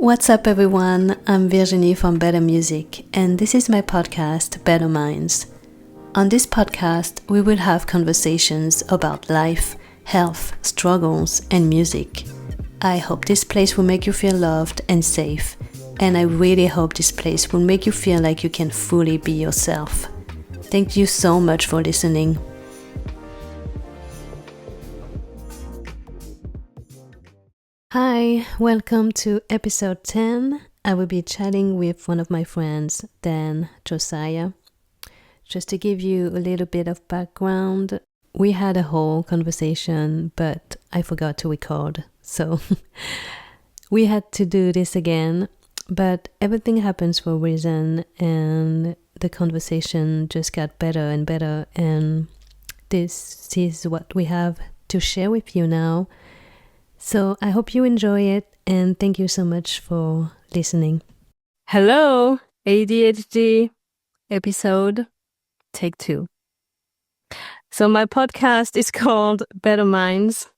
What's up, everyone? I'm Virginie from Better Music, and this is my podcast, Better Minds. On this podcast, we will have conversations about life, health, struggles, and music. I hope this place will make you feel loved and safe, and I really hope this place will make you feel like you can fully be yourself. Thank you so much for listening. Hi, welcome to episode 10. I will be chatting with one of my friends, Dan Josiah. Just to give you a little bit of background, we had a whole conversation, but I forgot to record. So we had to do this again, but everything happens for a reason, and the conversation just got better and better, and this is what we have to share with you now. So I hope you enjoy it, and thank you so much for listening. Hello, ADHD episode, take 2. So my podcast is called Better Minds.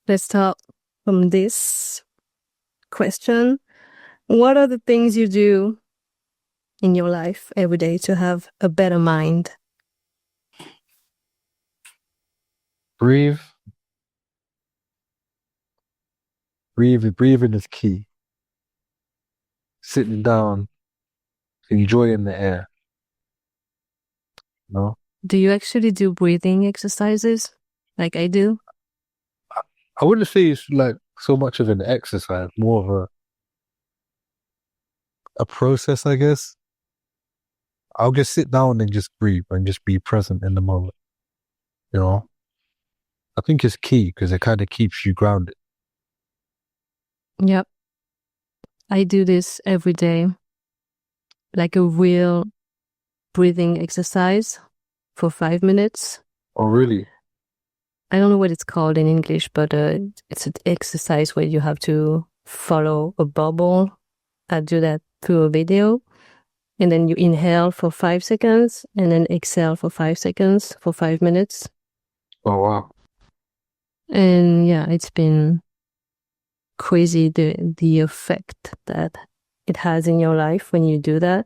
Let's start from this question. What are the things you do in your life every day to have a better mind? Breathe. Breathing is key. Sitting down, enjoying the air. No? Do you actually do breathing exercises like I do? I wouldn't say it's like so much of an exercise, more of a process, I guess. I'll just sit down and just breathe and just be present in the moment. You know? I think it's key because it kind of keeps you grounded. Yep. I do this every day, like a real breathing exercise for 5 minutes. Oh, really? I don't know what it's called in English, but it's an exercise where you have to follow a bubble. I do that through a video. And then you inhale for 5 seconds and then exhale for 5 seconds for 5 minutes. Oh, wow. And yeah, it's been crazy the effect that it has in your life when you do that.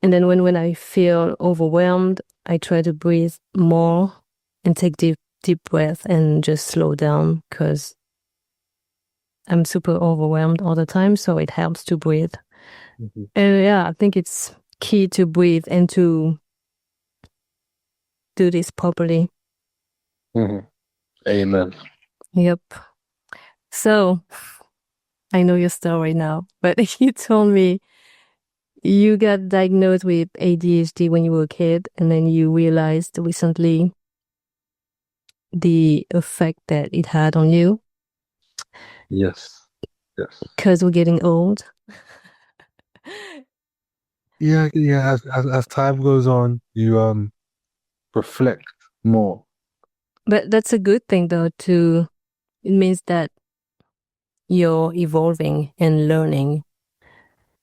And then when I feel overwhelmed, I try to breathe more and take deep breath and just slow down because I'm super overwhelmed all the time, so it helps to breathe. Mm-hmm. And yeah, I think it's key to breathe and to do this properly. Mm-hmm. Amen. Yep. So, I know your story now, but you told me you got diagnosed with ADHD when you were a kid, and then you realized recently the effect that it had on you. Yes. Because we're getting old. Yeah. As time goes on, you reflect more. But that's a good thing, though. It means that you're evolving and learning.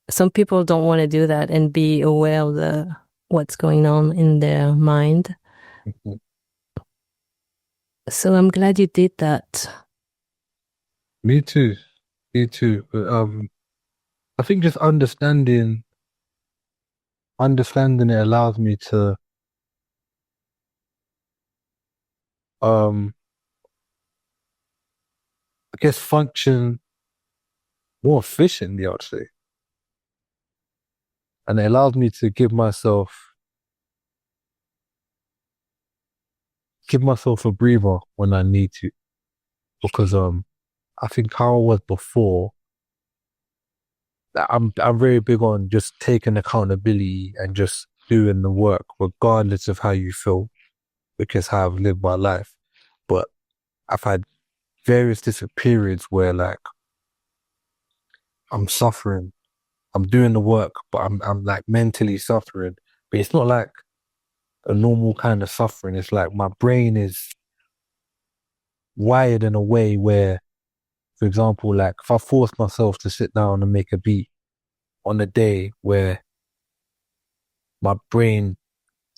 Some people don't want to do that and be aware of what's going on in their mind. Mm-hmm. So I'm glad you did that. Me too. But I think just understanding it allows me to I guess function more efficiently, I'd say. And it allows me to give myself a breather when I need to. Because I think how I was before, I'm very big on just taking accountability and just doing the work regardless of how you feel, because how I've lived my life. But I've had various different periods where like I'm suffering. I'm doing the work, but I'm like mentally suffering. But it's not like a normal kind of suffering. It's like my brain is wired in a way where, for example, like if I force myself to sit down and make a beat on a day where my brain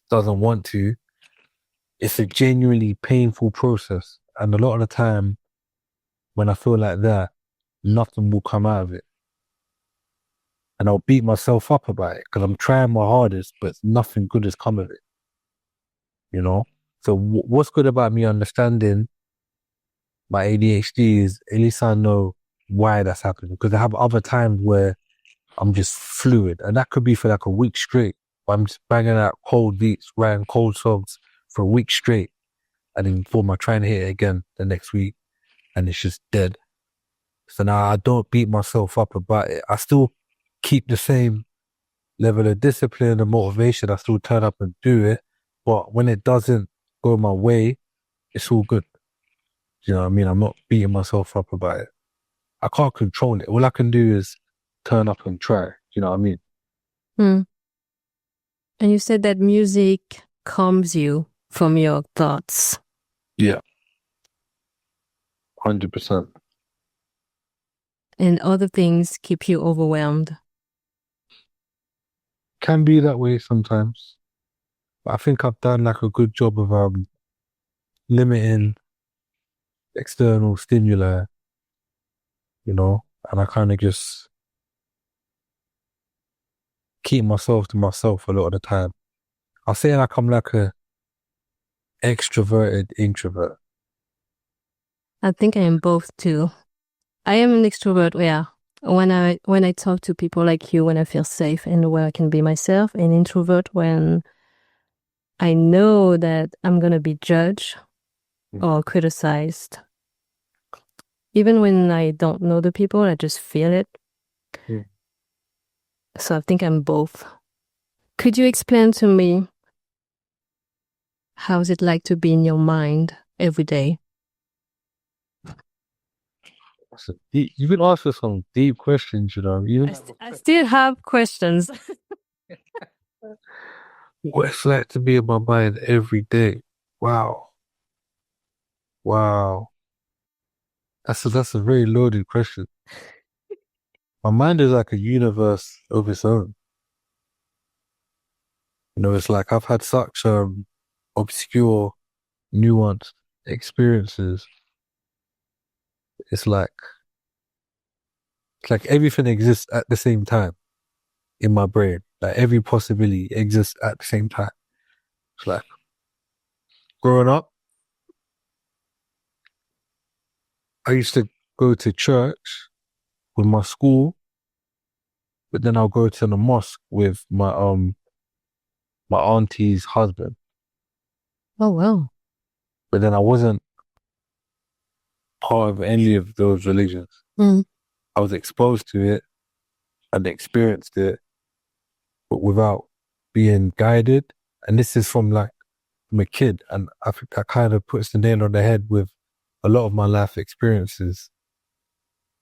doesn't want to, it's a genuinely painful process. And a lot of the time when I feel like that, nothing will come out of it. and I'll beat myself up about it because I'm trying my hardest, but nothing good has come of it, you know? So what's good about me understanding my ADHD is at least I know why that's happening, because I have other times where I'm just fluid, and that could be for like a week straight. I'm just banging out cold beats, writing cold songs for a week straight, and then boom, I try and hit it again the next week, and it's just dead. So now I don't beat myself up about it. I still keep the same level of discipline and motivation. I still turn up and do it, but when it doesn't go my way, it's all good. You know what I mean? I'm not beating myself up about it. I can't control it. All I can do is turn up and try. You know what I mean? Hmm. And you said that music calms you from your thoughts. Yeah. 100%. And other things keep you overwhelmed. Can be that way sometimes. But I think I've done like a good job of limiting external stimuli, you know, and I kind of just keep myself to myself a lot of the time. I'll say like I'm like a extroverted introvert. I think I am both too. I am an extrovert, yeah. When I talk to people like you, when I feel safe and where I can be myself, an introvert when I know that I'm gonna be judged or criticized. Even when I don't know the people, I just feel it. Mm. So I think I'm both. Could you explain to me how's it like to be in your mind every day? You've been asking some deep questions, you know. I still have questions. What it's like to be in my mind every day. Wow. Wow. That's a very loaded question. My mind is like a universe of its own. You know, it's like I've had such obscure, nuanced experiences. It's like everything exists at the same time in my brain. Like every possibility exists at the same time. It's like growing up, I used to go to church with my school, but then I'll go to the mosque with my auntie's husband. Oh, wow. But then I wasn't part of any of those religions. Mm. I was exposed to it and experienced it, but without being guided. And this is from a kid. And I think that kind of puts the nail on the head with a lot of my life experiences.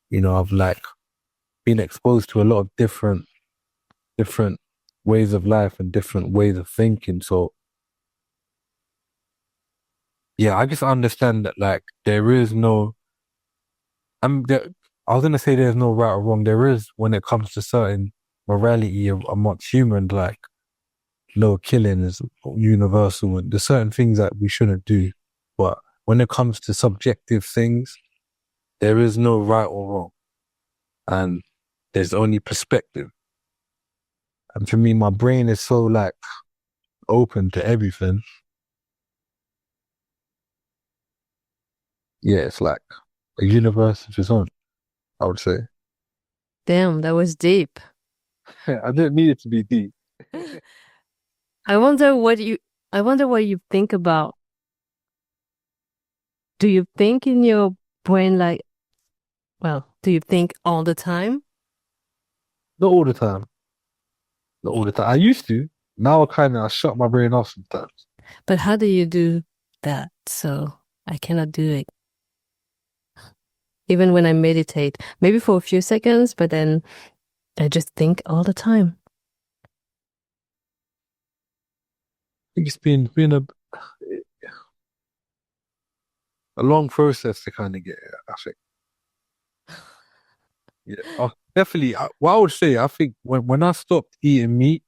You know, I've like been exposed to a lot of different ways of life and different ways of thinking. So yeah, I just understand that like there is no, there, I was gonna say there's no right or wrong. There is when it comes to certain morality amongst humans, like no killing is universal, and there's certain things that we shouldn't do. But when it comes to subjective things, there is no right or wrong, and there's only perspective. And for me, my brain is so like open to everything. Yeah, it's like a universe of its own, I would say. Damn, that was deep. I didn't need it to be deep. I wonder what you think about. Do you think in your brain like, well, do you think all the time? Not all the time. Not all the time. I used to. Now I shut my brain off sometimes. But how do you do that? So I cannot do it. Even when I meditate, maybe for a few seconds, but then I just think all the time. I think it's been a long process to kind of get here, I think. Yeah, definitely. What I would say, I think when I stopped eating meat,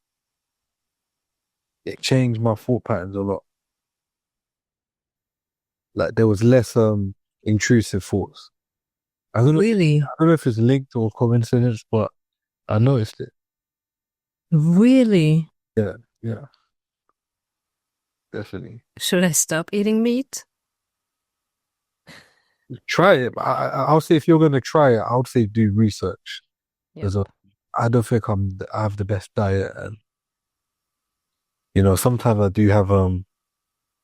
it changed my thought patterns a lot. Like there was less intrusive thoughts. I don't know. Really? I don't know if it's linked or coincidence, but I noticed it. Really? Yeah, yeah, definitely. Should I stop eating meat? Try it. I'll say if you're gonna try it, I would say do research Yep. because I don't think I have the best diet, and sometimes I do have a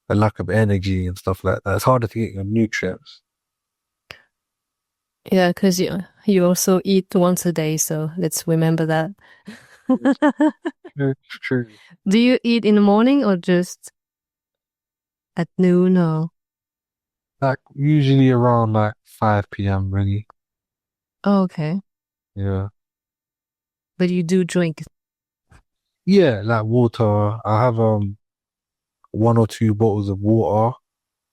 lack of energy and stuff like that. It's harder to get your nutrients. Yeah, because you also eat once a day, so let's remember that. True, true. Do you eat in the morning or just at noon or? Like usually around like 5 p.m. really. Oh, okay. Yeah. But you do drink. Yeah, like water. I have one or two bottles of water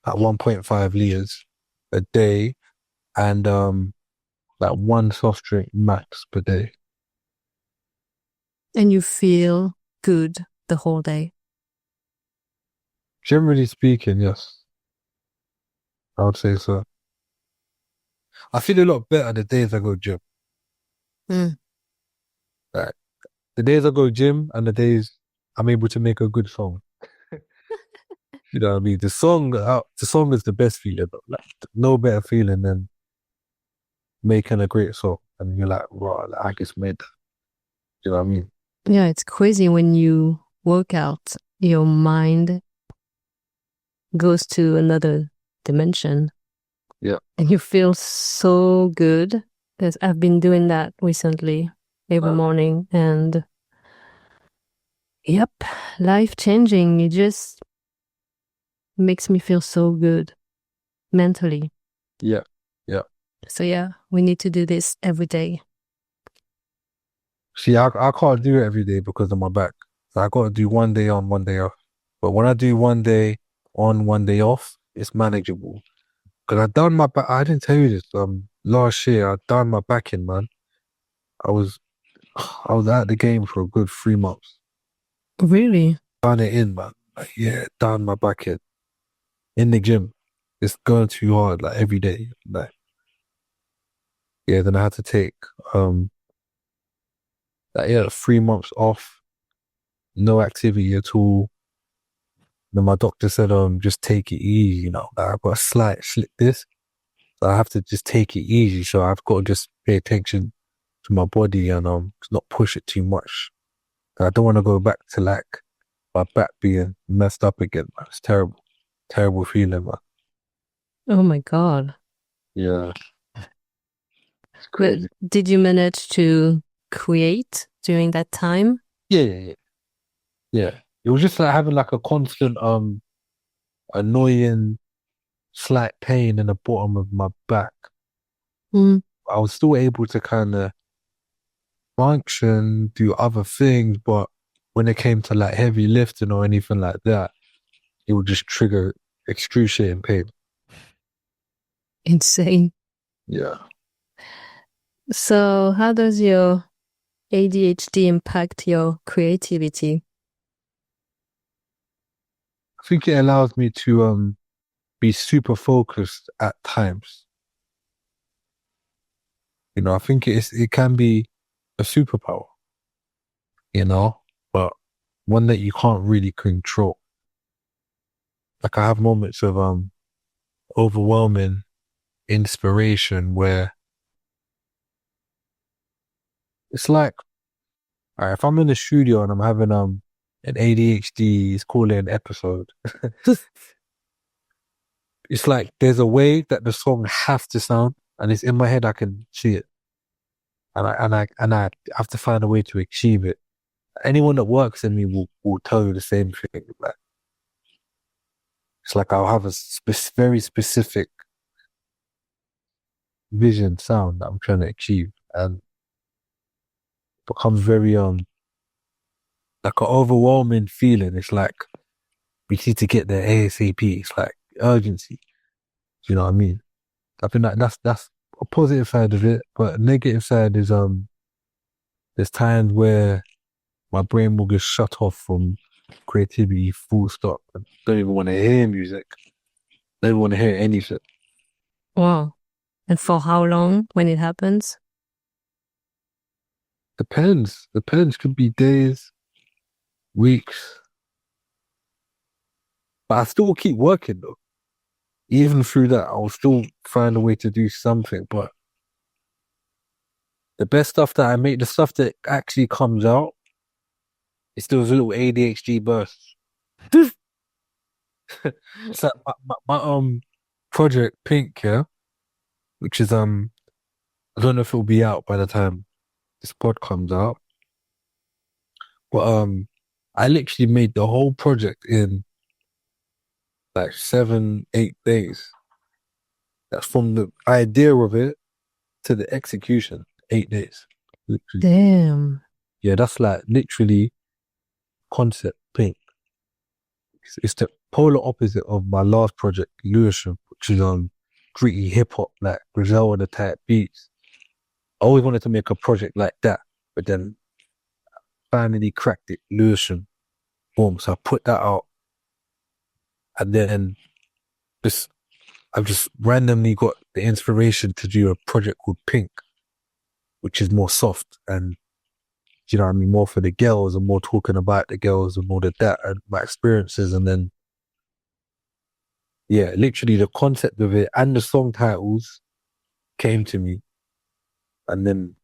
at 1.5 liters a day and like one soft drink max per day. And you feel good the whole day. Generally speaking, yes, I would say so. I feel a lot better the days I go gym. Mm. Like the days I go gym and the days I'm able to make a good song. You know what I mean? The song is the best feeling. Though. Like no better feeling than making a great song, and you're like, wow, like, I just made that. You know what I mean? Yeah, it's crazy when you work out, your mind goes to another dimension Yeah. and you feel so good. Because I've been doing that recently every morning and yep, life changing. It just makes me feel so good mentally. Yeah. Yeah. So yeah, we need to do this every day. See, I can't do it every day because of my back. So I got to do one day on, one day off. But when I do one day on, one day off, it's manageable. Because I done my back. I didn't tell you this. Last year I done my back in, man. I was I was out of the game for a good 3 months. Really? Done it in, man. Like, yeah, done my back in the gym. It's going too hard, like every day. Like, yeah, then I had to take like, yeah, 3 months off, no activity at all. Then my doctor said, just take it easy, like I've got a slight slip disc. So I have to just take it easy. So I've got to just pay attention to my body and not push it too much. I don't want to go back to like my back being messed up again, man. It's terrible. Terrible feeling, man. Oh my God. Yeah. It's But crazy. did you manage to create during that time? Yeah, yeah, yeah. Yeah. It was just like having like a constant annoying slight pain in the bottom of my back. Mm. I was still able to kind of function, do other things, but when it came to like heavy lifting or anything like that, it would just trigger excruciating pain. Insane. Yeah. So how does your ADHD impact your creativity? I think it allows me to be super focused at times. I think it can be a superpower, but one that you can't really control. Like I have moments of overwhelming inspiration where it's like, all right, if I'm in the studio and I'm having an ADHD, it's called an episode. It's like there's a way that the song has to sound, and it's in my head. I can see it, and I have to find a way to achieve it. Anyone that works in me will tell you the same thing. Like it's like I'll have a very specific vision sound that I'm trying to achieve, and becomes very like an overwhelming feeling. It's like we need to get there ASAP. It's like urgency. Do you know what I mean? I think that's a positive side of it, but a negative side is there's times where my brain will just shut off from creativity full stop. I don't even want to hear music. Don't even want to hear anything. Wow. And for how long when it happens? Depends. Depends. Could be days, weeks. But I still keep working though. Even through that, I'll still find a way to do something. But the best stuff that I make, the stuff that actually comes out, it's those little ADHD bursts. It's like my project Pink, yeah, which is I don't know if it'll be out by the time this pod comes out. But I literally made the whole project in like 7, 8 days. That's from the idea of it to the execution, 8 days. Literally. Damn. Yeah, that's like literally concept Pink. It's the polar opposite of my last project, Lewisham, which is gritty hip hop, like Griselda type beats. I always wanted to make a project like that, but then finally cracked it, Lewisham. Boom. So I put that out, and then I've just randomly got the inspiration to do a project called Pink, which is more soft and, you know what I mean, more for the girls and more talking about the girls and all of that and my experiences. And then, yeah, literally the concept of it and the song titles came to me, and then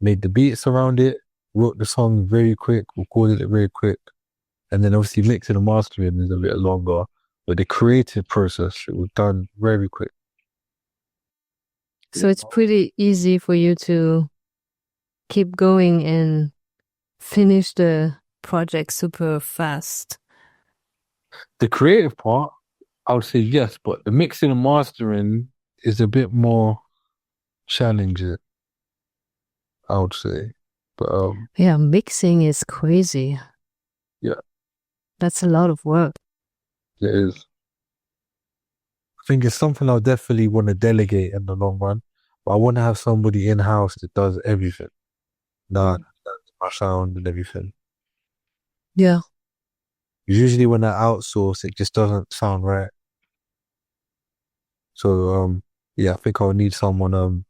made the beats around it, wrote the song very quick, recorded it very quick, and then obviously mixing and mastering is a bit longer, but the creative process, it was done very quick. So it's pretty easy for you to keep going and finish the project super fast. The creative part, I would say yes, but the mixing and mastering is a bit more challenging, I would say. But Yeah, mixing is crazy. yeah, That's a lot of work. it is. I think it's something I'll definitely want to delegate in the long run, but I want to have somebody in house that does everything. That that's my sound and everything. Yeah. Usually when I outsource, it just doesn't sound right. So yeah, I think I'll need someone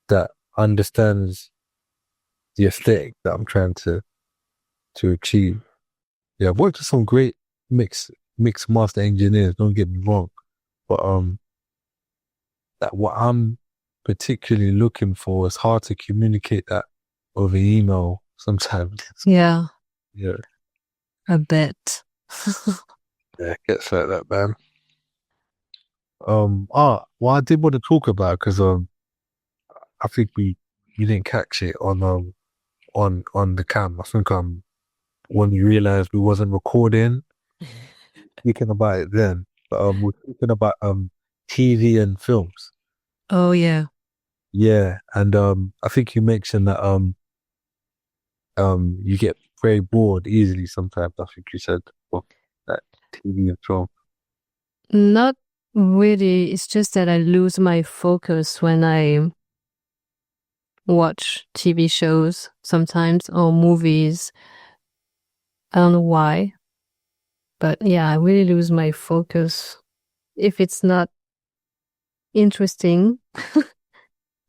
that understands the aesthetic that I'm trying to achieve. Yeah, I've worked with some great mix master engineers, don't get me wrong. But that what I'm particularly looking for is hard to communicate that over email sometimes. Yeah, Yeah. I bet. Yeah, it gets like that, man. What I did want to talk about, because I think we didn't catch it on the cam. I think when we realized we wasn't recording, speaking about it then. But we're talking about TV and films. Oh, yeah. Yeah, and I think you mentioned that you get very bored easily sometimes. I think you said, well, that TV and film. Not really. It's just that I lose my focus when I watch TV shows sometimes or movies. I don't know why. But yeah, I really lose my focus if it's not interesting.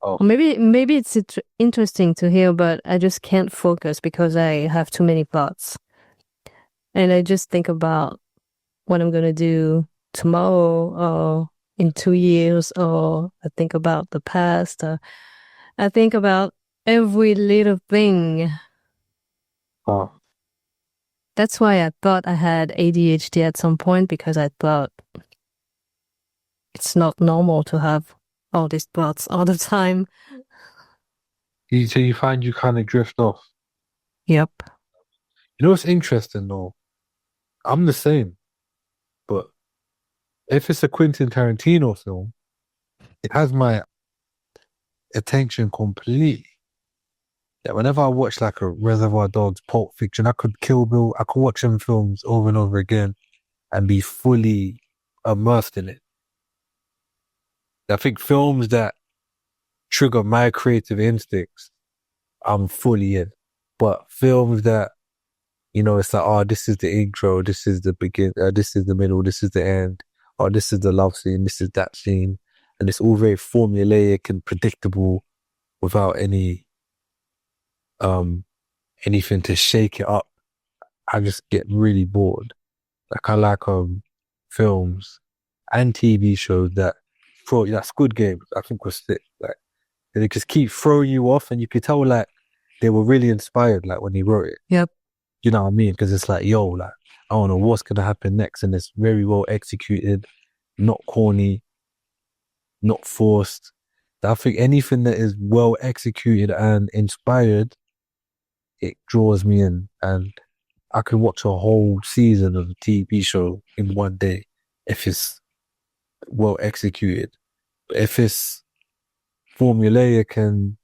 Oh, Or maybe it's interesting to hear, but I just can't focus because I have too many thoughts. And I just think about what I'm going to do tomorrow or in 2 years, or I think about the past. I think about every little thing. oh. That's why I thought I had ADHD at some point, because I thought it's not normal to have all these thoughts all the time. So you find you kind of drift off. Yep. You know what's interesting though? I'm the same, but if it's a Quentin Tarantino film, it has my attention completely. Yeah, whenever I watch like a Reservoir Dogs, Pulp Fiction, I could Kill Bill, I could watch them films over and over again and be fully immersed in it. I think films that trigger my creative instincts, I'm fully in. But films that, you know, it's like, oh, this is the intro, this is the begin, this is the middle, this is the end, or this is the love scene, this is that scene, and it's all very formulaic and predictable without any anything to shake it up, I just get really bored. Like I like films and TV shows that throw like Squid Games, I think was sick. Like they just keep throwing you off, and you could tell like they were really inspired, like when he wrote it. Yep. You know what I mean? Because it's like, yo, like I don't know what's gonna happen next, and it's very well executed, not corny, not forced. I think anything that is well executed and inspired, it draws me in, and I can watch a whole season of a TV show in one day if it's well executed. But if it's formulaic and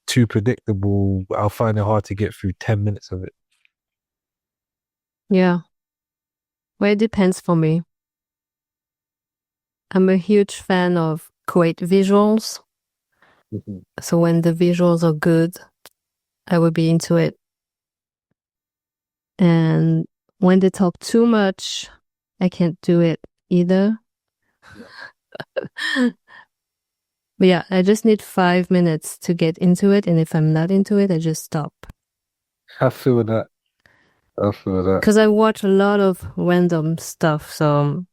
too predictable, I'll find it hard to get through 10 minutes of it. Yeah. Well, it depends for me. I'm a huge fan of great visuals. Mm-hmm. So when the visuals are good, I will be into it. And when they talk too much, I can't do it either. Yeah. But yeah, I just need 5 minutes to get into it. And if I'm not into it, I just stop. I feel that. Because I watch a lot of random stuff. So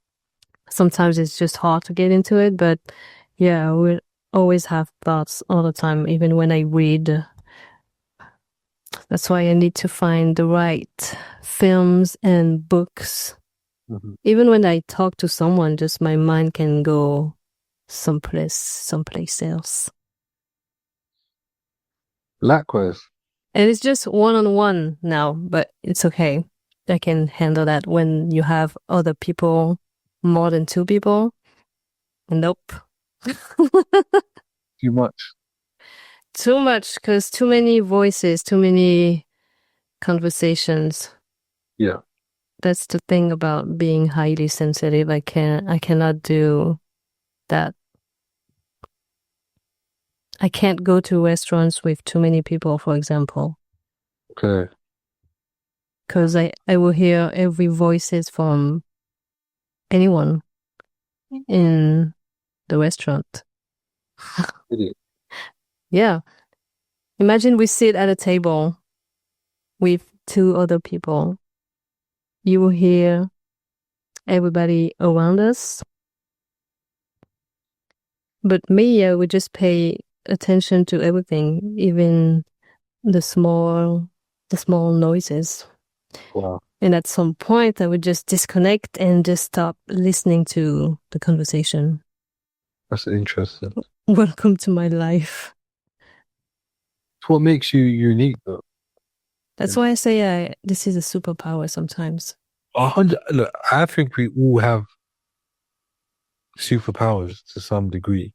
sometimes it's just hard to get into it. But yeah, I will always have thoughts all the time, even when I read. That's why I need to find the right films and books. Mm-hmm. Even when I talk to someone, just my mind can go someplace else. Likewise. And it's just one-on-one now, but it's okay. I can handle that. When you have other people, more than 2 people, nope. Too much. Too much, because too many voices, too many conversations. Yeah. That's the thing about being highly sensitive. I cannot do that. I can't go to restaurants with too many people, for example. Okay. Because I will hear every voices from anyone in the restaurant. Really? Yeah. Imagine we sit at a table with 2 other people. You will hear everybody around us. But me, I would just pay attention to everything, even the small noises. Wow. And at some point, I would just disconnect and just stop listening to the conversation. That's interesting. Welcome to my life. It's what makes you unique, though. That's why I say this is a superpower sometimes. 100. Look, I think we all have superpowers to some degree.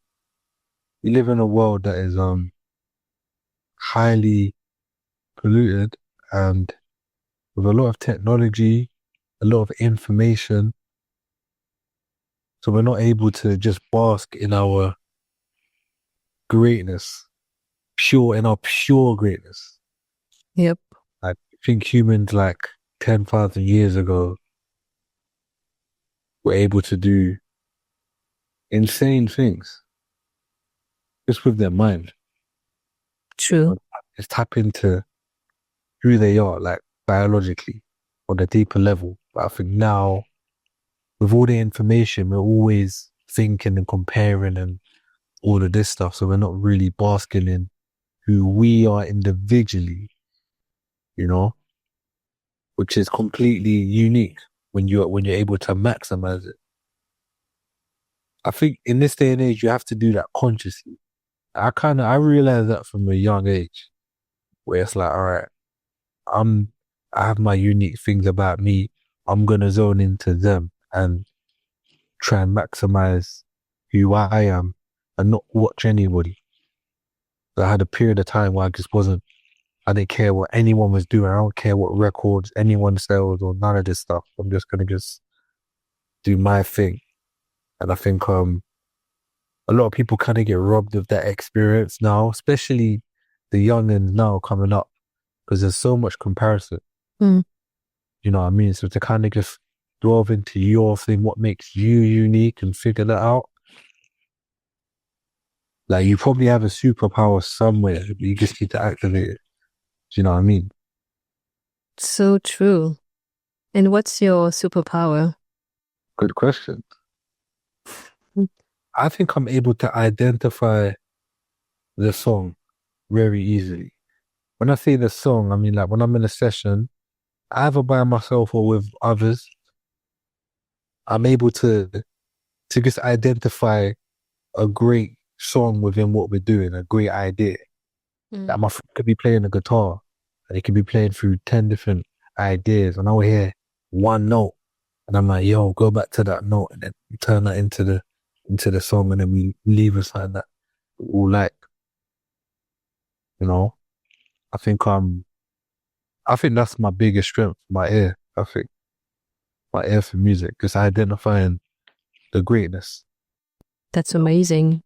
We live in a world that is highly polluted and with a lot of technology, a lot of information. So we're not able to just bask in our greatness, in our pure greatness. Yep. I think humans like 10,000 years ago were able to do insane things just with their mind. True. Just tap into who they are, like biologically, on a deeper level. But I think now, with all the information, we're always thinking and comparing and all of this stuff. So we're not really basking in who we are individually, you know, which is completely unique when you're able to maximize it. I think in this day and age, you have to do that consciously. I realized that from a young age, where it's like, all right, I have my unique things about me. I'm gonna zone into them and try and maximize who I am and not watch anybody. So I had a period of time where I didn't care what anyone was doing. I don't care what records anyone sells or none of this stuff. I'm just gonna do my thing. And I think a lot of people kind of get robbed of that experience now, especially the youngins now coming up, because there's so much comparison. Mm. You know what I mean? So to kind of just delve into your thing, what makes you unique, and figure that out. Like you probably have a superpower somewhere, but you just need to activate it. you know what I mean? So true. And what's your superpower? Good question. Mm. I think I'm able to identify the song very easily. When I say the song, I mean like when I'm in a session, either by myself or with others, I'm able to just identify a great song within what we're doing, a great idea. Like my friend could be playing the guitar and he could be playing through 10 different ideas and I'll hear one note and I'm like, yo, go back to that note and then we turn that into the song and then we leave a sign that we all like, you know. I think I think that's my biggest strength, my ear. I think my ear for music, just identifying the greatness. That's amazing.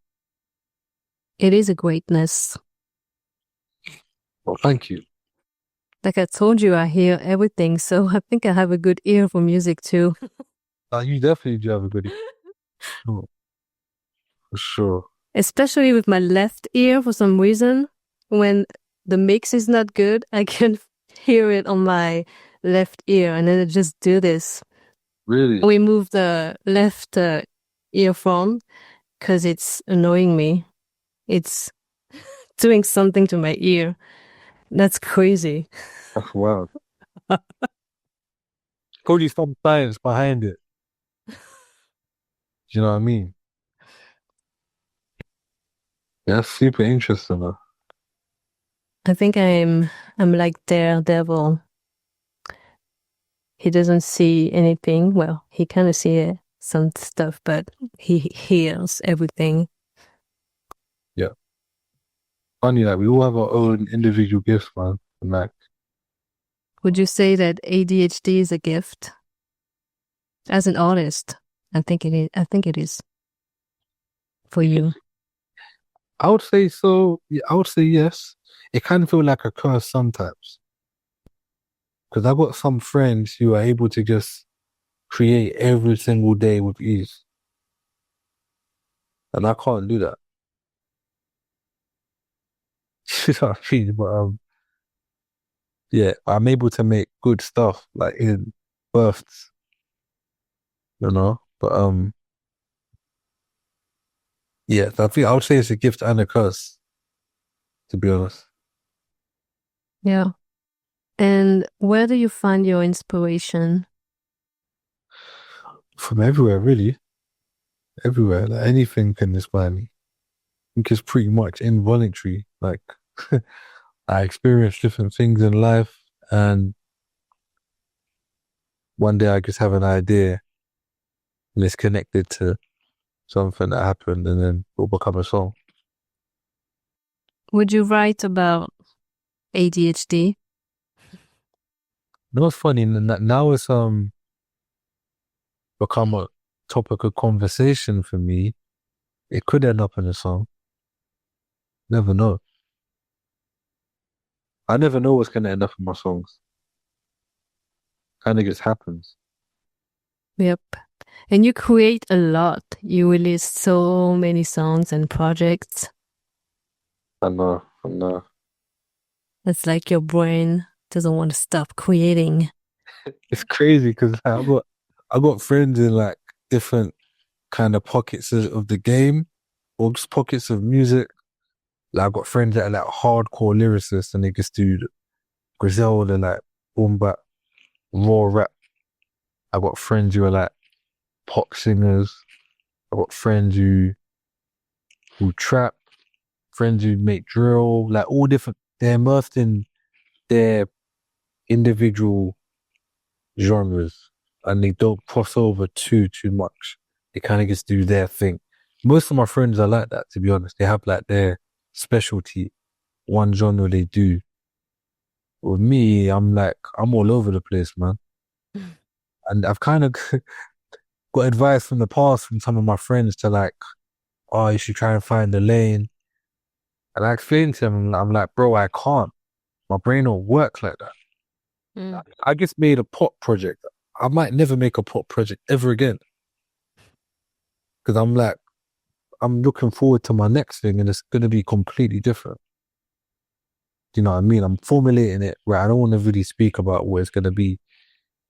It is a greatness. Well, thank you. Like I told you, I hear everything, so I think I have a good ear for music too. You definitely do have a good ear. Oh, for sure. Especially with my left ear for some reason. When the mix is not good, I can hear it on my left ear and then I just do this. Really? We move the left earphone because it's annoying me. It's doing something to my ear. That's crazy. That's wild. Probably some science behind it. Do you know what I mean? Yeah, that's super interesting though. I think I'm like Daredevil. He doesn't see anything. Well, he kind of sees some stuff, but he hears everything. Yeah. Funny, like we all have our own individual gifts, man. And like, Would you say that ADHD is a gift? As an artist, I think it is. I think it is for you. I would say so. Yeah, I would say yes. It can feel like a curse sometimes. Because I've got some friends who are able to just create every single day with ease. And I can't do that. You know what I mean? But yeah, I'm able to make good stuff like in bursts, you know? But yeah, I think I would say it's a gift and a curse, to be honest. Yeah. And where do you find your inspiration? From everywhere, really. Everywhere. Like anything can inspire me. I think it's pretty much involuntary. Like I experience different things in life and one day I just have an idea and it's connected to something that happened and then it'll become a song. Would you write about ADHD? You know what's funny? Now it's become a topic of conversation for me. It could end up in a song. Never know. I never know what's gonna end up in my songs. Kind of just happens. Yep. And you create a lot. You release so many songs and projects. I know. I know. It's like your brain doesn't want to stop creating. It's crazy because I got friends in like different kind of pockets of the game or just pockets of music. Like I got friends that are like hardcore lyricists and they just do Griselda and like boom bap, raw rap. I got friends who are like pop singers. I got friends who trap, friends who make drill, like all different. They're immersed in their individual genres and they don't cross over too much. They kind of just do their thing. Most of my friends are like that, to be honest. They have like their specialty, one genre they do. With me, I'm all over the place, man. And I've kind of got advice from the past from some of my friends to like, oh, you should try and find the lane. And I explained to them, I'm like, bro, I can't. My brain don't work like that. I just made a pop project. I might never make a pop project ever again. Because I'm looking forward to my next thing and it's going to be completely different. you know what I mean? I'm formulating it where I don't want to really speak about what it's going to be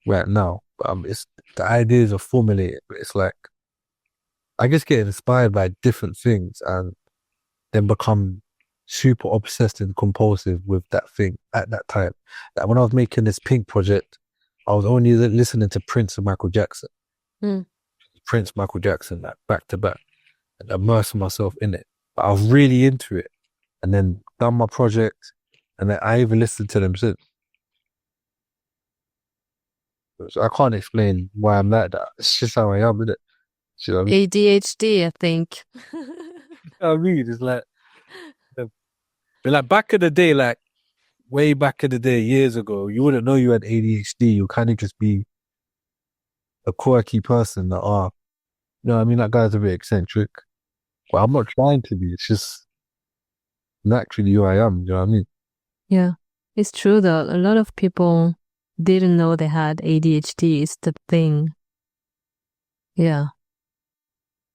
right now. But it's the ideas are formulated, but it's like I just get inspired by different things and then become super obsessed and compulsive with that thing at that time. Like when I was making this Pink project, I was only listening to Prince and Michael Jackson. Mm. Prince, Michael Jackson, like back to back, and immersing myself in it. But I was really into it, and then done my project, and then I even listened to them since. So I can't explain why I'm like that. It's just how I am, isn't it? You know what I mean? ADHD, I think. You know what I mean? It's like, but like back in the day, like way back in the day, years ago, you wouldn't know you had ADHD. You kind of just be a quirky person that are, you know what I mean? That guy's a bit eccentric. But I'm not trying to be. It's just naturally who I am. You know what I mean? Yeah, it's true though. A lot of people didn't know they had ADHD. It's the thing. Yeah.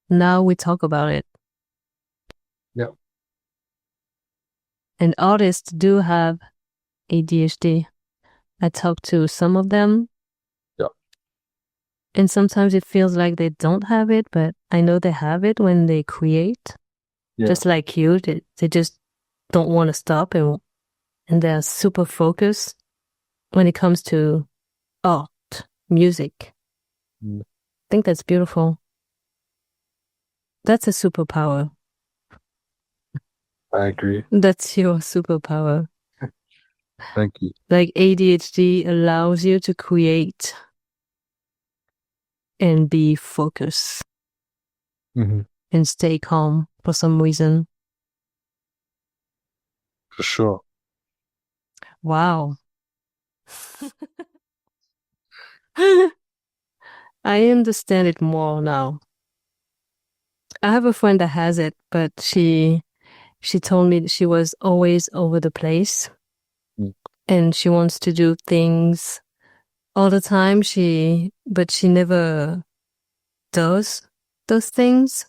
Now we talk about it. Yeah. And artists do have ADHD. I talk to some of them. Yeah. And sometimes it feels like they don't have it, but I know they have it when they create. Yeah. Just like you, they just don't want to stop and they're super focused when it comes to art, music. Mm. I think that's beautiful. That's a superpower. I agree. That's your superpower. Thank you. Like ADHD allows you to create and be focused Mm-hmm. and stay calm for some reason. For sure. Wow. I understand it more now. I have a friend that has it, but she told me that she was always over the place. Mm. And she wants to do things all the time. But she never does those things.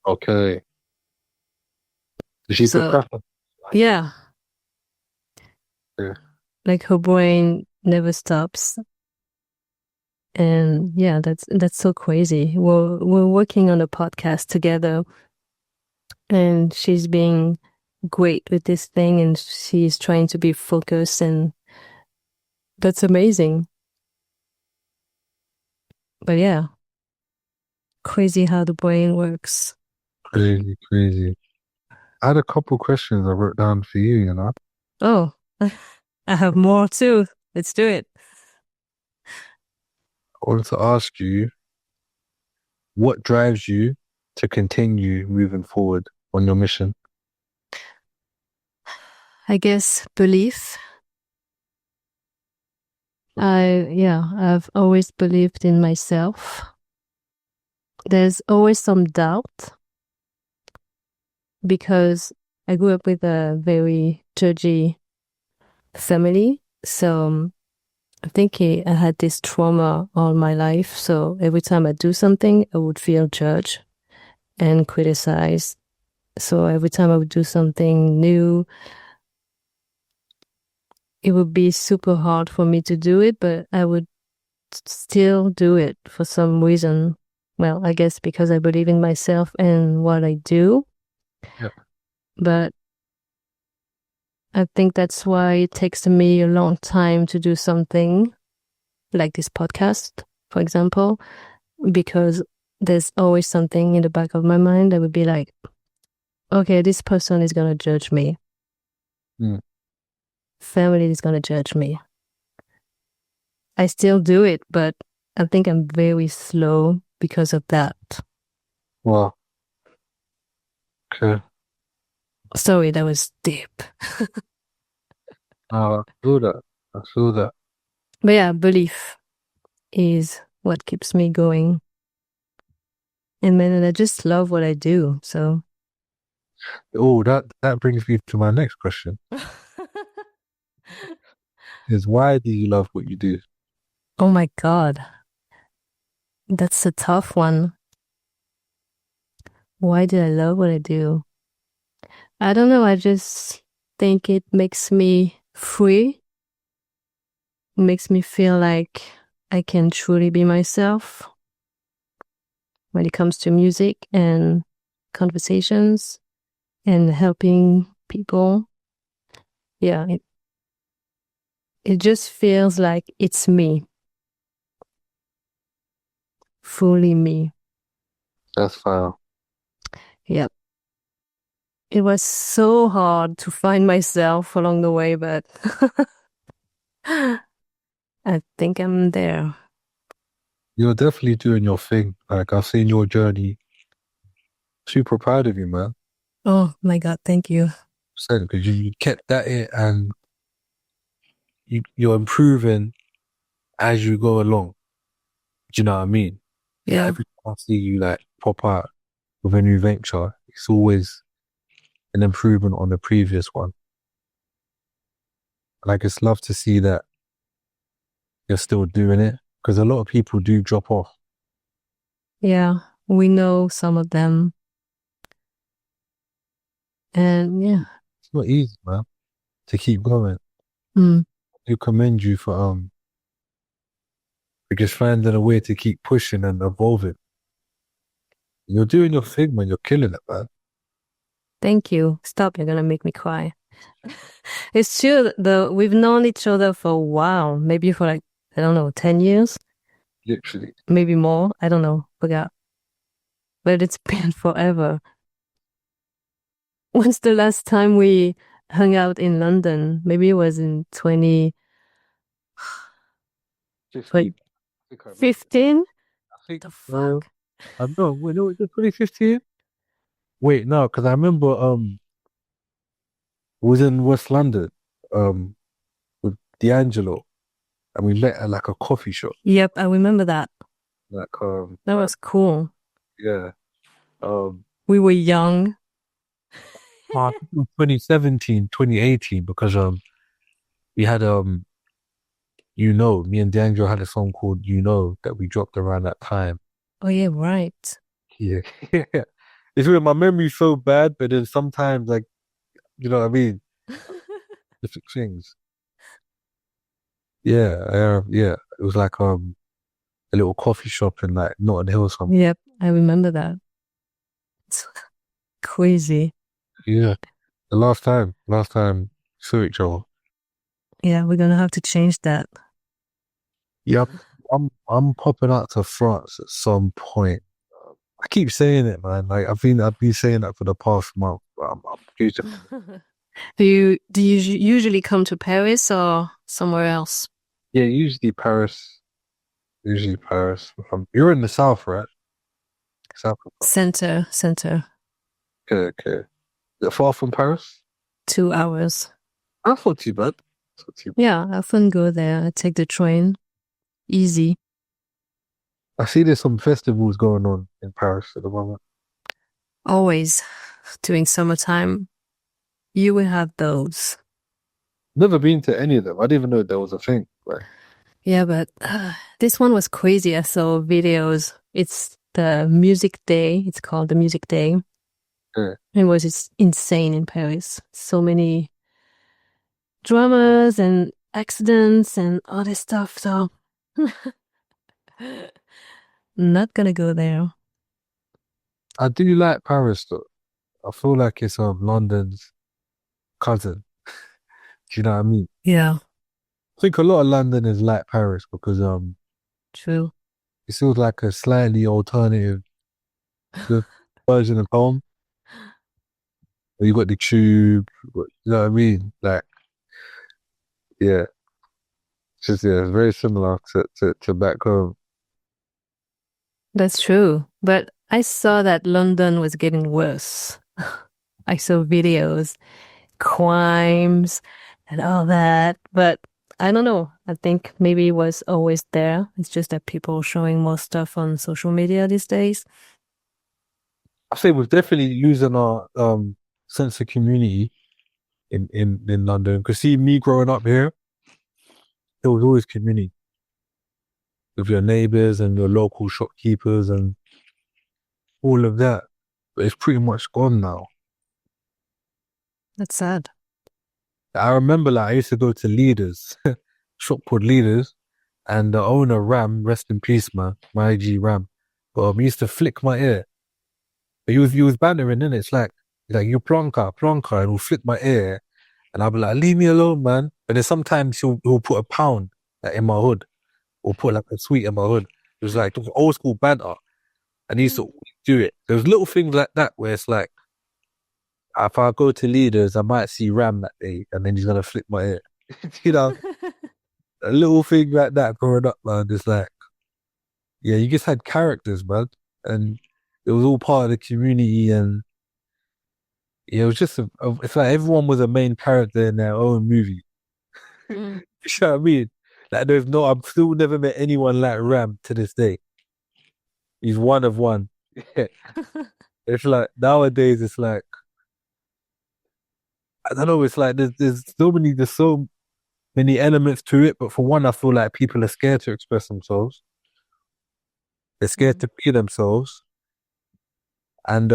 Okay. She's So, yeah. Yeah. Like her brain never stops. And yeah, that's so crazy. We're working on a podcast together and she's being great with this thing and she's trying to be focused and that's amazing. But yeah, crazy how the brain works. Crazy, crazy. I had a couple questions I wrote down for you, you know? Oh, I have more too. Let's do it. I wanted to ask you, what drives you to continue moving forward on your mission? I guess belief. I've always believed in myself. There's always some doubt because I grew up with a very judgy family. So I think I had this trauma all my life. So every time I do something, I would feel judged and criticized. So every time I would do something new, it would be super hard for me to do it, but I would still do it for some reason. Well, I guess because I believe in myself and what I do. Yeah. But I think that's why it takes me a long time to do something like this podcast, for example, because there's always something in the back of my mind that would be like, okay, this person is going to judge me. Mm. Family is going to judge me. I still do it, but I think I'm very slow because of that. Wow. Okay. Sorry, that was deep. I feel that. I feel that. But yeah, belief is what keeps me going. And man, I just love what I do. So. Oh, that brings me to my next question. Is why do you love what you do? Oh my God. That's a tough one. Why do I love what I do? I don't know. I just think it makes me free. It makes me feel like I can truly be myself when it comes to music and conversations and helping people. Yeah, it just feels like it's me, fully me. That's fine. Yep. It was so hard to find myself along the way, but I think I'm there. You're definitely doing your thing. Like I've seen your journey. Super proud of you, man. Oh my God, thank you. Because you kept that it and you're improving as you go along. Do you know what I mean? Like, Yeah. every time I see you like pop out with a new venture, it's always an improvement on the previous one. Like it's love to see that you're still doing it because a lot of people do drop off. Yeah. We know some of them. And yeah. It's not easy, man, to keep going. Mm, I do commend you for just finding a way to keep pushing and evolving. You're doing your thing, man. You're killing it, man. thank you. Stop, you're gonna make me cry. It's true, we've known each other for a while, maybe for like, I don't know, 10 years, Literally. maybe more. I don't know, forgot. But it's been forever. When's the last time we hung out in London? Maybe it was in 15. I think I remember. 2015? I think, The fuck? I don't know. Wait, no, was it 2015? Wait, no, because I remember, it was in West London, um, with D'Angelo, and we met at like a coffee shop. Yep, I remember that. Like, That was cool. yeah. Um, We were young. I think it was 2017, 2018, because, we had, me and D'Angelo had a song called that we dropped around that time. Oh yeah, right. Yeah. It's weird. My memory's so bad, but then sometimes, like, you know what I mean? Different things. Yeah, yeah. It was like a little coffee shop in like Notting Hill or something. Yep, I remember that. It's crazy. Yeah. The last time saw each other. Yeah, we're gonna have to change that. Yep. I'm popping out to France at some point. I keep saying it, man. Like I've been saying that for the past month. But I'm due to, Do you usually come to Paris or somewhere else? yeah, usually Paris. Usually Paris. You're in the south, right? South of France. Center. Okay, okay. Is it far from Paris? 2 hours. That's not too bad. That's not too bad. Yeah, I often go there. I take the train. Easy. I see there's some festivals going on in Paris at the moment. Always during summertime, you will have those. Never been to any of them. I didn't even know there was a thing. Like, Yeah, but this one was crazy. I saw videos. It's the music day. It's called the music day. yeah. It's insane in Paris. So many dramas and accidents and all this stuff. So not gonna go there. I do like Paris though. I feel like it's London's cousin. Do you know what I mean? Yeah, I think a lot of London is like Paris because true. it feels like a slightly alternative version of home. You got the tube, you know what I mean? Like, yeah, it's very similar to back home. That's true. But I saw that London was getting worse. I saw videos, crimes, and all that. But I don't know. I think maybe it was always there. It's just that people showing more stuff on social media these days. I think we're definitely losing our sense of community in London. Because see, me growing up here, there was always community with your neighbors and your local shopkeepers and all of that. But it's pretty much gone now. That's sad. I remember like I used to go to Leaders, shop called Leaders, and the owner Ram, rest in peace, man, my G Ram. He used to flick my ear. But he was bantering, innit? He's like you plonker, and he'll flick my ear, and I'll be like, leave me alone, man. But then sometimes he'll put a pound like, in my hood, or put like a sweet in my hood. It was old school banter, and he used to do it. There's little things like that where it's like, if I go to Leaders, I might see Ram that day, and then he's gonna flick my ear. you know, a little thing like that growing up, man. It's like, yeah, you just had characters, man, and it was all part of the community, and yeah, it was just it's like everyone was a main character in their own movie. Mm. You know what I mean? Like, I've still never met anyone like Ram to this day. He's one of one. It's like nowadays, it's like I don't know. It's like there's so many elements to it. But for one, I feel like people are scared to express themselves. They're scared Mm. to be themselves, and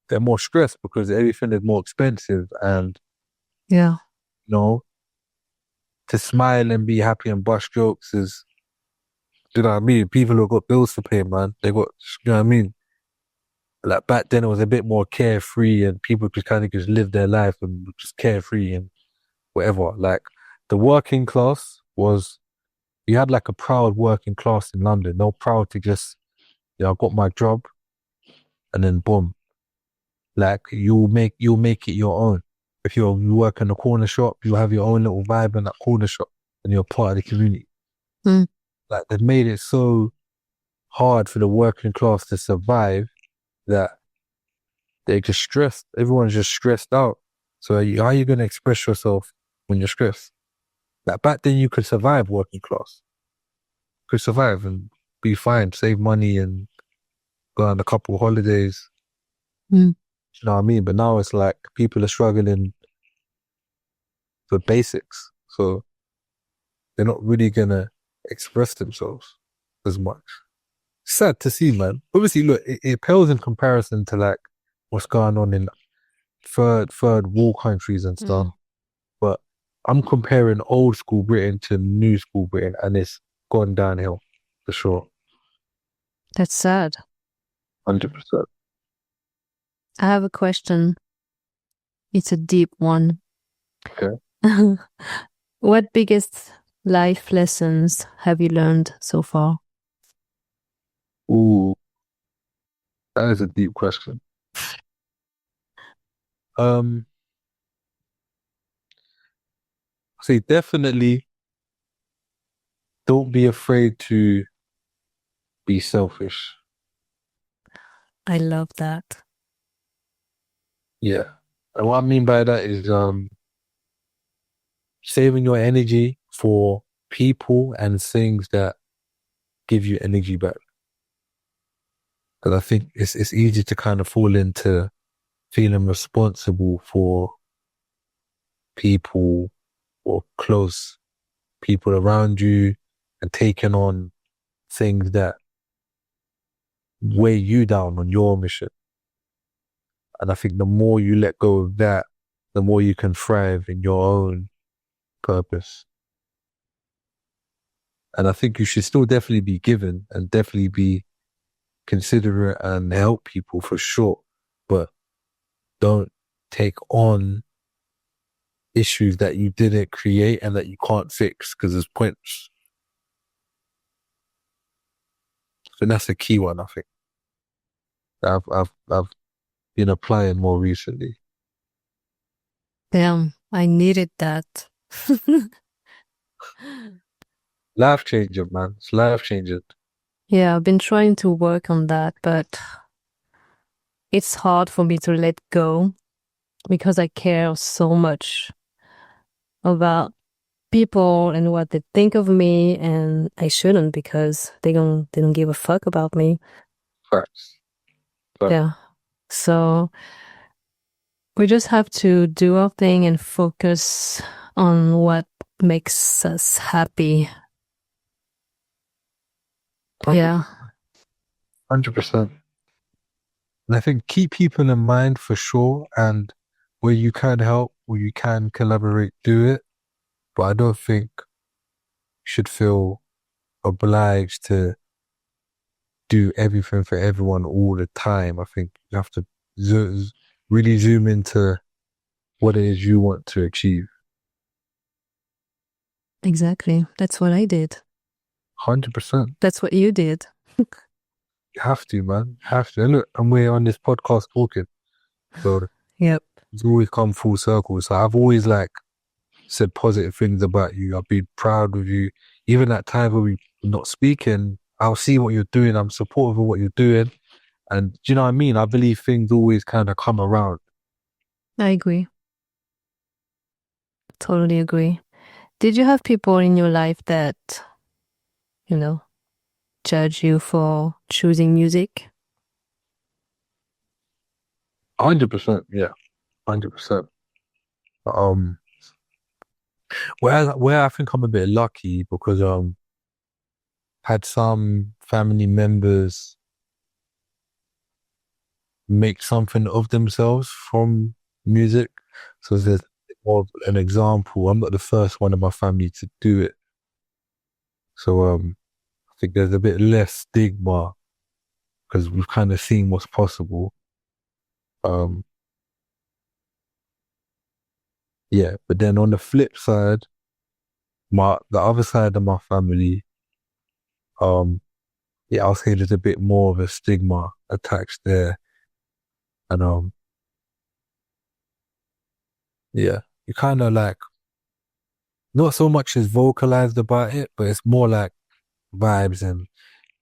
they're more stressed because everything is more expensive. And Yeah. you know, to smile and be happy and bust jokes is, you know what I mean? People who got bills to pay, man. You know what I mean? Like back then, it was a bit more carefree, and people could kind of just live their life and just carefree and whatever. Like the working class was, you had like a proud working class in London. They're proud to just, I got my job, and then boom, like you'll make it your own. If you work in a corner shop, you have your own little vibe in that corner shop, and you're part of the community. Mm. Like they've made it so hard for the working class to survive that they're just stressed. Everyone's just stressed out. So how are you going to express yourself when you're stressed? Like back then, you could survive working class, could survive and be fine, save money and go on a couple of holidays. Mm. You know what I mean? But now it's like people are struggling for basics. So they're not really going to express themselves as much. Sad to see, man. Obviously, look, it pales in comparison to like what's going on in third world countries and stuff. Mm. But I'm comparing old school Britain to new school Britain, and it's gone downhill for sure. That's sad. 100%. I have a question. It's a deep one. Okay. What biggest life lessons have you learned so far? Ooh, that is a deep question. Um, say definitely don't be afraid to be selfish. I love that. Yeah. And what I mean by that is saving your energy for people and things that give you energy back. Because I think it's easy to kind of fall into feeling responsible for people or close people around you and taking on things that weigh you down on your mission. And I think the more you let go of that, the more you can thrive in your own purpose. And I think you should still definitely be given and definitely be considerate and help people for sure. But don't take on issues that you didn't create and that you can't fix because there's points. And that's a key one, I think. I've been applying more recently. Damn, I needed that. Life changing, man. It's life changing. Yeah, I've been trying to work on that, but it's hard for me to let go because I care so much about people and what they think of me, and I shouldn't because they don't give a fuck about me. Facts. But Yeah. So we just have to do our thing and focus on what makes us happy. Yeah. 100%. And I think keep people in mind for sure. And where you can help, or you can collaborate, do it. But I don't think you should feel obliged to do everything for everyone all the time. I think you have to really zoom into what it is you want to achieve. Exactly. That's what I did. 100%. That's what you did. You have to, man. Have to. And look, and we're on this podcast talking. So Yep. it's always come full circle. So I've always like said positive things about you. I've been proud of you. Even at times when we're not speaking, I'll see what you're doing. I'm supportive of what you're doing. And do you know what I mean? I believe things always kind of come around. I agree. Totally agree. Did you have people in your life that, judge you for choosing music? 100%, yeah. 100%. Where I think I'm a bit lucky because had some family members make something of themselves from music. So there's more of an example. I'm not the first one in my family to do it. So I think there's a bit less stigma because we've kind of seen what's possible. Yeah, but then on the flip side, the other side of my family, yeah, I'll say there's a bit more of a stigma attached there. And yeah, you kind of like, not so much as vocalized about it, but it's more like vibes and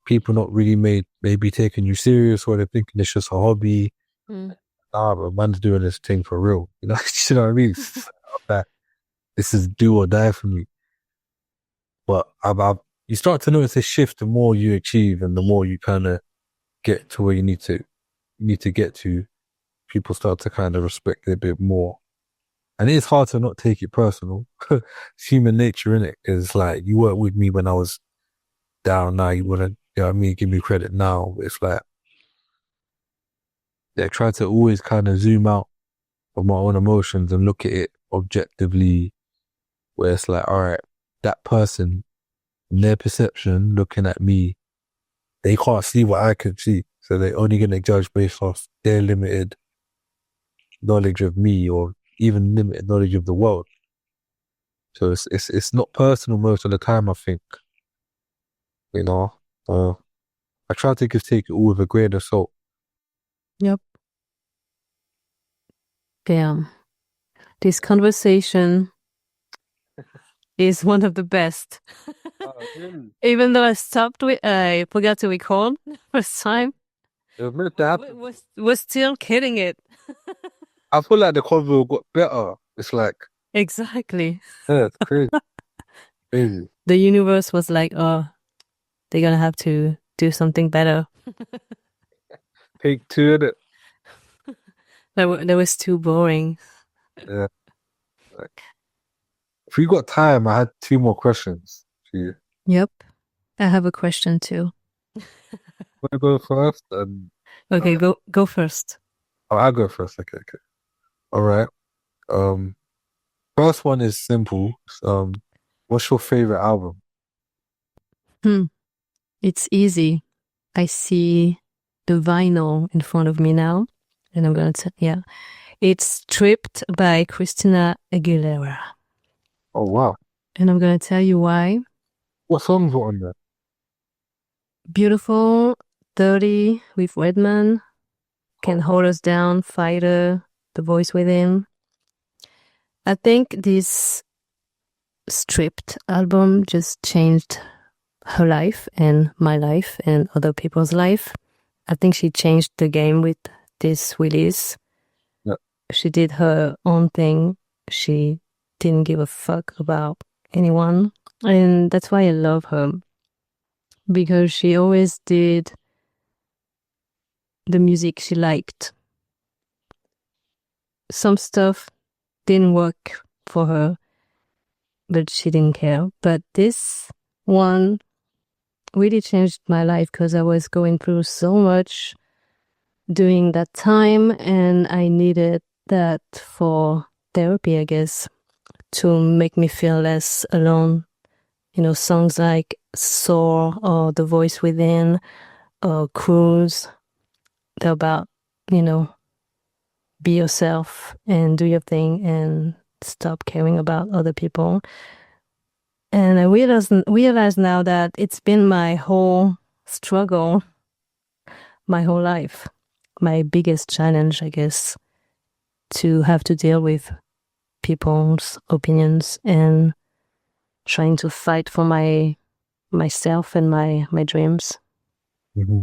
people not really maybe taking you serious or they're thinking it's just a hobby. Nah, but man's doing this thing for real. You know, you know what I mean? Like, this is do or die for me. But you start to notice a shift the more you achieve and the more you kind of get to where you need to get to. People start to kind of respect it a bit more. And it's hard to not take it personal. It's human nature, innit? It's like, you weren't with me when I was down, now you wouldn't, you know what I mean, give me credit now. It's like, yeah, try to always kind of zoom out of my own emotions and look at it objectively, where it's like, all right, that person, in their perception, looking at me, they can't see what I can see. So they're only going to judge based off their limited knowledge of me or even limited knowledge of the world. So it's not personal most of the time, I think. You know, I try to take it all with a grain of salt. Yep. Damn. This conversation is one of the best. Even though I forgot to record first time. It was meant to happen. We're still killing it. I feel like the convo got better. It's like, Exactly. yeah, it's crazy. Crazy. The universe was like, oh, they're gonna have to do something better. Take two in it. That was too boring. Yeah. Like, if we got time, I had 2 more questions for you. Yep. I have a question too. Want to go first? Okay, go first. Oh, I'll go first. Okay. All right. First one is simple. What's your favorite album? It's easy. I see the vinyl in front of me now, and I'm gonna yeah. It's Tripped by Christina Aguilera. Oh wow! And I'm gonna tell you why. What songs were on there? Beautiful, Dirty with Redman, Can Hold Us Down, Fighter, The Voice Within. I think this Stripped album just changed her life and my life and other people's life. I think she changed the game with this release. Yep. She did her own thing. She didn't give a fuck about anyone. And that's why I love her. Because she always did the music she liked. Some stuff didn't work for her, but she didn't care. But this one really changed my life because I was going through so much during that time and I needed that for therapy, I guess, to make me feel less alone. Songs like Soar or The Voice Within or Cruise, they're about, be yourself and do your thing and stop caring about other people. And I realize now that it's been my whole struggle, my whole life, my biggest challenge, I guess, to have to deal with people's opinions and trying to fight for myself and my dreams. Mm-hmm.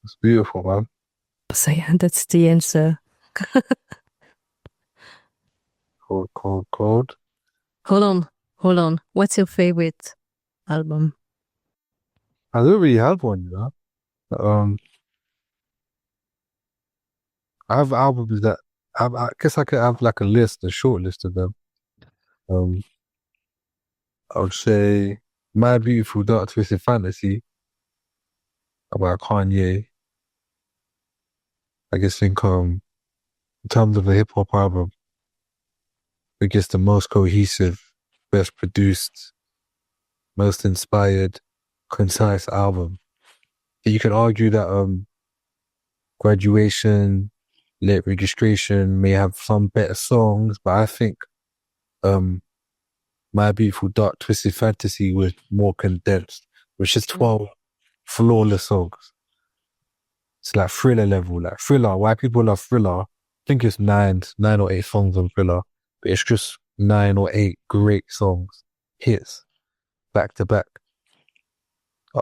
It's beautiful, man. So yeah, that's the answer. Cold. Hold on. What's your favorite album? I don't really have one, you know. I have albums that I guess I could have like a short list of them. Um, I would say My Beautiful Dark Twisted Fantasy about Kanye. I guess in terms of a hip hop album, I guess the most cohesive, best produced, most inspired, concise album. You could argue that Graduation, Late Registration may have some better songs, but I think My Beautiful Dark Twisted Fantasy was more condensed, which is 12 flawless songs. It's like Thriller level, like Thriller. Why people love Thriller? I think it's nine or eight songs on Thriller, but it's just 9 or 8 great songs, hits, back to back.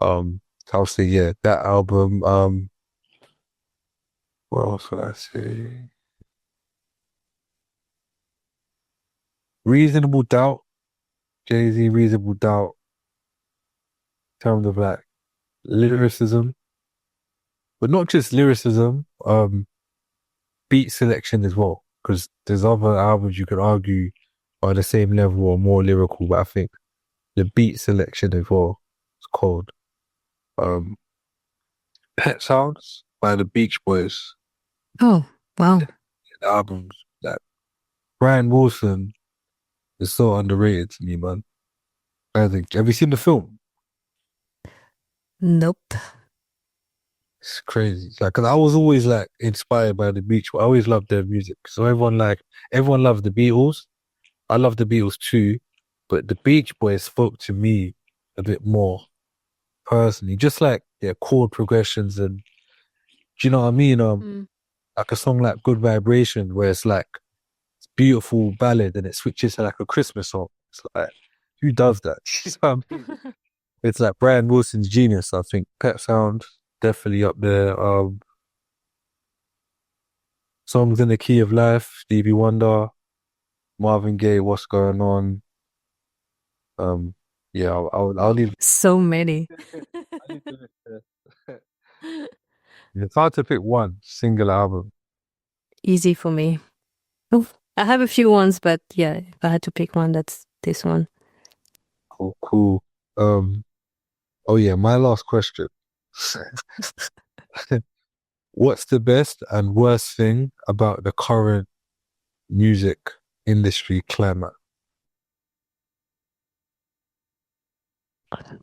I'll say yeah, that album. What else would I say? Reasonable Doubt, Jay-Z, Reasonable Doubt. In terms of like lyricism, but not just lyricism. Beat selection as well, because there's other albums you could argue are the same level or more lyrical, but I think the beat selection as well is cold. Pet Sounds by the Beach Boys. Oh, wow. The albums that Brian Wilson is so underrated to me, man. I think. Have you seen the film? Nope. It's crazy. Like, cause I was always like inspired by the Beach Boys. I always loved their music. So everyone loves the Beatles. I love the Beatles too, but the Beach Boys spoke to me a bit more personally. Just like their chord progressions and do you know what I mean? Like a song like Good Vibration, where it's like it's beautiful ballad and it switches to like a Christmas song. It's like who does that? You know what I mean? It's like Brian Wilson's genius. I think Pet Sound definitely up there. Songs in the Key of Life, Stevie Wonder, Marvin Gaye, What's Going On. Yeah, I'll leave. So many. It's hard to pick one single album. Easy for me. Oh, I have a few ones, but yeah, if I had to pick one, that's this one. Cool. Oh yeah, my last question. What's the best and worst thing about the current music industry climate?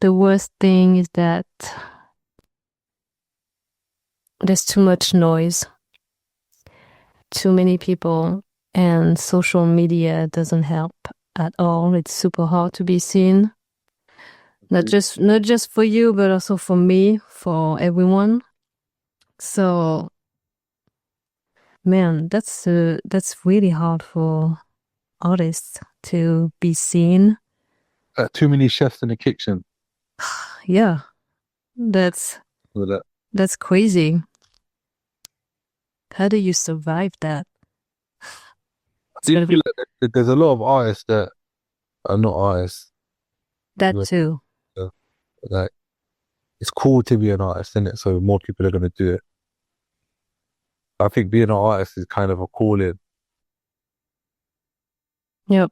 The worst thing is that there's too much noise, too many people, and social media doesn't help at all. It's super hard to be seen. Not just for you, but also for me, for everyone. So, man, that's really hard for artists to be seen. Too many chefs in the kitchen. Yeah, that's crazy. How do you survive that? Do you feel like there's a lot of artists that are not artists? That too. Like, it's cool to be an artist, isn't it? So more people are going to do it. I think being an artist is kind of a calling. Yep.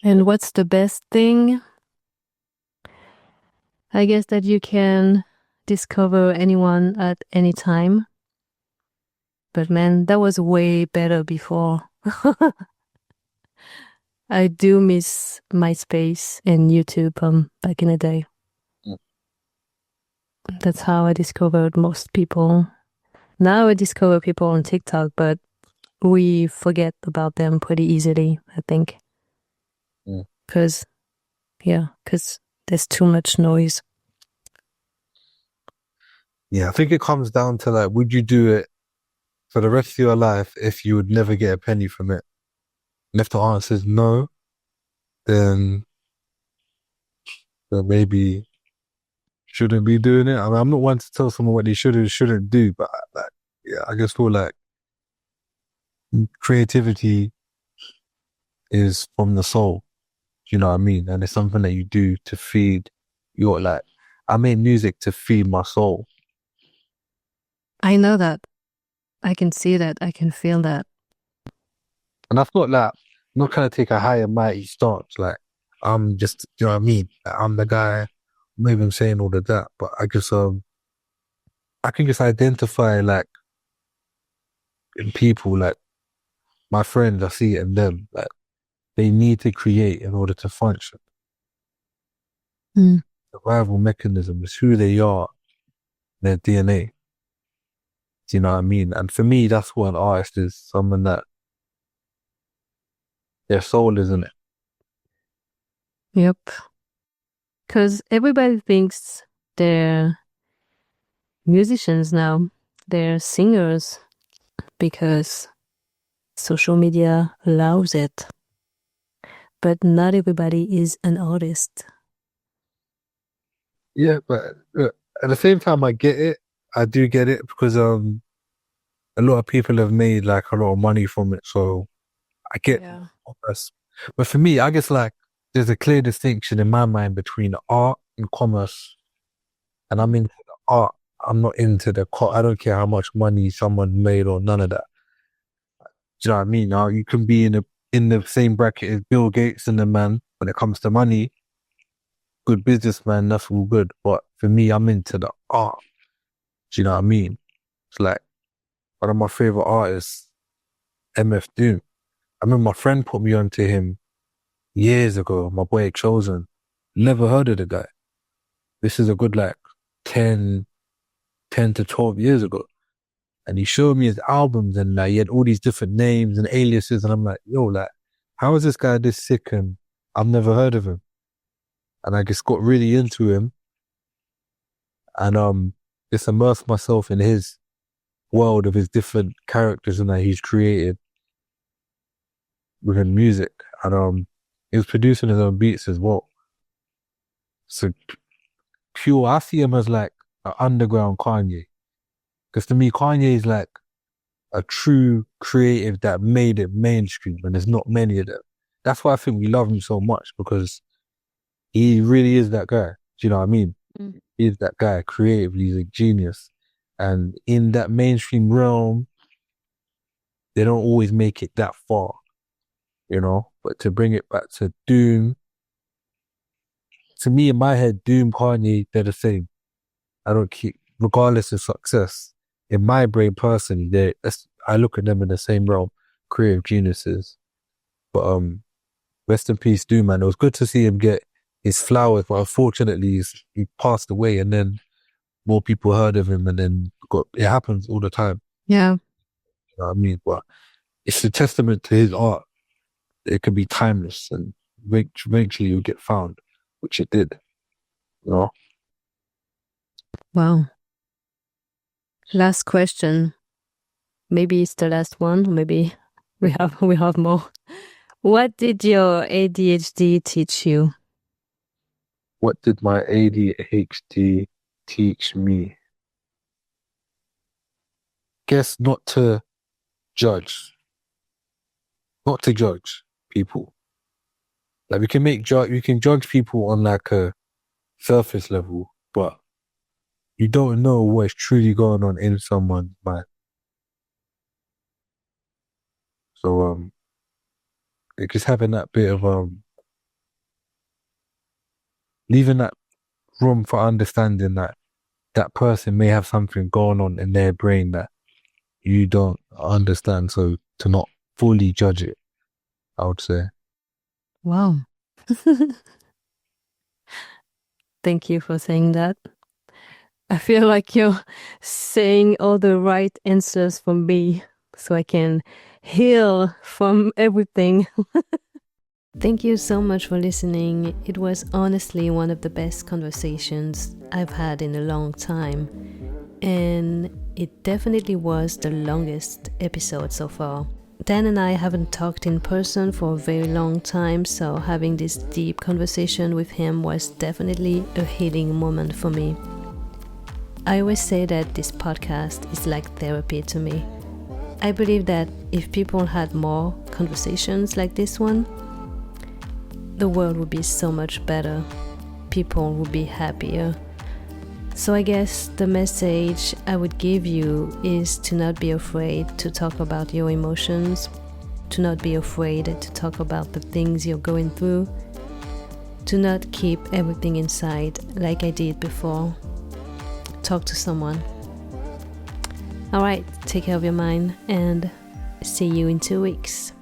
And what's the best thing? I guess that you can discover anyone at any time. But man, that was way better before. I do miss MySpace and YouTube back in the day. Mm. That's how I discovered most people. Now I discover people on TikTok, but we forget about them pretty easily, I think. Because there's too much noise. Yeah, I think it comes down to like, would you do it for the rest of your life if you would never get a penny from it? And if the answer is no, then maybe shouldn't be doing it. I mean, I'm not one to tell someone what they should or shouldn't do, but like, yeah, I just feel like creativity is from the soul. Do you know what I mean? And it's something that you do to feed your like. I made music to feed my soul. I know that. I can see that. I can feel that. And I've got like, I'm not trying to take a high and mighty stance. Like, I'm just, you know what I mean? Like, I'm the guy. I'm not even saying all of that, but I can just identify like in people, like my friends, I see it in them. Like, they need to create in order to function. Survival mechanism is who they are, their DNA. Do you know what I mean? And for me, that's what an artist is. Someone that their soul is in it. Yep. Because everybody thinks they're musicians now. They're singers because social media allows it. But not everybody is an artist. Yeah, but at the same time, I get it. I do get it because a lot of people have made like a lot of money from it. So I get us. But for me, I guess like there's a clear distinction in my mind between art and commerce. And I'm into the art. I'm not into the I don't care how much money someone made or none of that. Do you know what I mean? Now you can be in the same bracket as Bill Gates and the man when it comes to money. Good businessman, that's all good. But for me, I'm into the art. Do you know what I mean? It's like one of my favorite artists, MF Doom. I remember my friend put me onto him years ago, my boy Chosen. Never heard of the guy. This is a good like 10 to 12 years ago. And he showed me his albums and like he had all these different names and aliases. And I'm like, yo, like, how is this guy this sick? And I've never heard of him. And I just got really into him and just immersed myself in his world of his different characters and that he's created within music. And he was producing his own beats as well. So pure, I see him as like an underground Kanye. Because to me, Kanye is like a true creative that made it mainstream, and there's not many of them. That's why I think we love him so much, because he really is that guy. Do you know what I mean? He is that guy creatively. He's a genius. And in that mainstream realm, they don't always make it that far, you know? But to bring it back to Doom, to me, in my head, Doom, Kanye, they're the same. I don't keep, regardless of success. In my brain, personally, I look at them in the same realm, creative geniuses. But rest in peace, Doom, man. It was good to see him get his flowers, but unfortunately, he passed away, and then more people heard of him, and then it happens all the time. Yeah. You know what I mean? But it's a testament to his art. It can be timeless, and eventually you'll get found, which it did. You know? Wow. Last question. Maybe it's the last one. Maybe we have more. What did your ADHD teach you? What did my ADHD teach me? Guess not to judge. Not to judge people. Like we can judge people on like a surface level, but you don't know what is truly going on in someone's mind. So it just having that bit of leaving that room for understanding that that person may have something going on in their brain that you don't understand. So to not fully judge it, I would say. Wow. Thank you for saying that. I feel like you're saying all the right answers for me so I can heal from everything. Thank you so much for listening. It was honestly one of the best conversations I've had in a long time. And it definitely was the longest episode so far. Dan and I haven't talked in person for a very long time, so having this deep conversation with him was definitely a healing moment for me. I always say that this podcast is like therapy to me. I believe that if people had more conversations like this one, the world would be so much better. People would be happier. So I guess the message I would give you is to not be afraid to talk about your emotions, to not be afraid to talk about the things you're going through, to not keep everything inside like I did before. Talk to someone. Alright, take care of your mind and see you in 2 weeks.